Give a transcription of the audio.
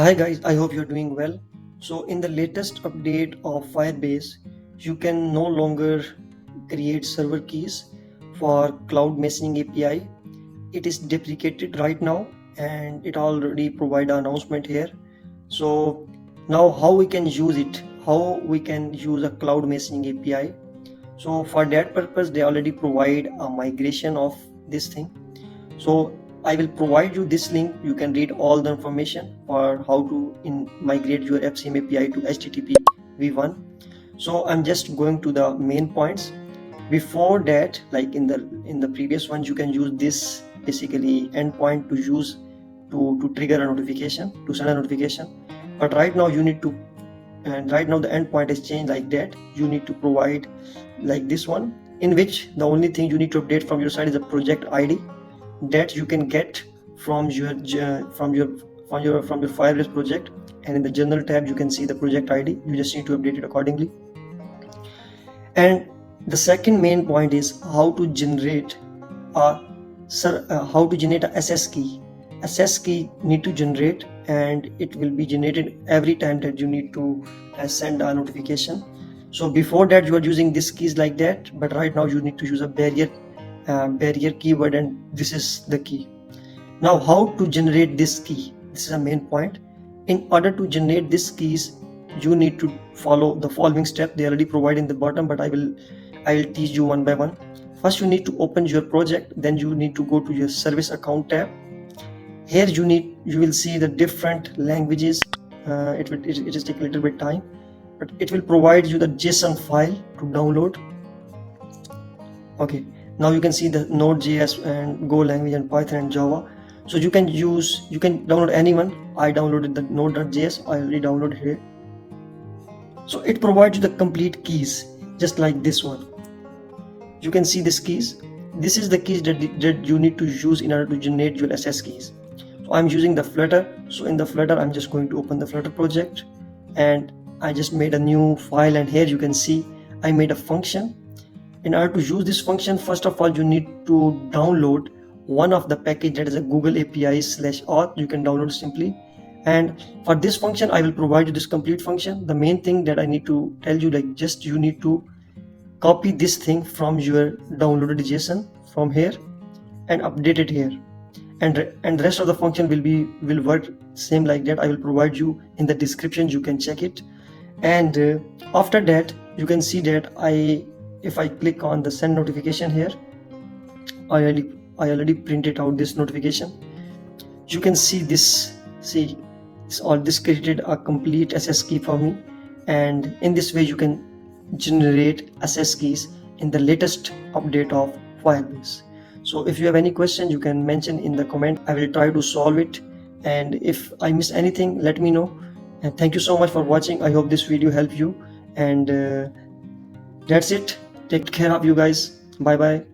Hi guys, I hope you're doing well. So in the latest update of Firebase, you can no longer create server keys for cloud messaging API. It is deprecated right now and it already provide an announcement here. So now how we can use it, how we can use a cloud messaging API. So for that purpose, they already provide a migration of this thing. So I will provide you this link. You can read all the information for how to migrate your FCM API to HTTP v1. So I'm just going to the main points. Before that, like in the previous ones, you can use this basically endpoint to use to trigger a notification, to send a notification. But right now you need to, and right now the endpoint is changed like that. You need to provide like this one, in which the only thing you need to update from your side is the project ID that you can get from your Firebase project, and in the general tab you can see the project ID. You just need to update it accordingly. And the second main point is how to generate a SS key. SS key need to generate, and it will be generated every time that you need to send a notification. So before that you are using these keys like that, but right now you need to use a barrier keyword, and this is the key. Now how to generate this key? This is a main point. In order to generate these keys, you need to follow the following step. They already provide in the bottom, but I will teach you one by one. First you need to open your project, then you need to go to your service account tab. Here you will see the different languages. It just take a little bit time, but it will provide you the JSON file to download. Okay, now you can see the Node.js and Go language and Python and Java. So you can download anyone. I downloaded the Node.js. I already downloaded here. So it provides you the complete keys, just like this one. You can see these keys. This is the keys that you need to use in order to generate your SS keys. So I'm using the Flutter. So in the Flutter, I'm just going to open the Flutter project, and I just made a new file, and here you can see I made a function. In order to use this function, first of all you need to download one of the package, that is a Google API/auth. You can download simply, and for this function I will provide you this complete function. The main thing that I need to tell you, like, just you need to copy this thing from your downloaded JSON from here and update it here, and the rest of the function will work same like that. I will provide you in the description, you can check it. And after that you can see that if I click on the send notification here, I already printed out this notification. You can see this. See, this created a complete SS key for me, and in this way you can generate SS keys in the latest update of Firebase. So if you have any question, you can mention in the comment. I will try to solve it, and if I miss anything, let me know. And thank you so much for watching. I hope this video helped you, and that's it. Take care of you guys. Bye bye.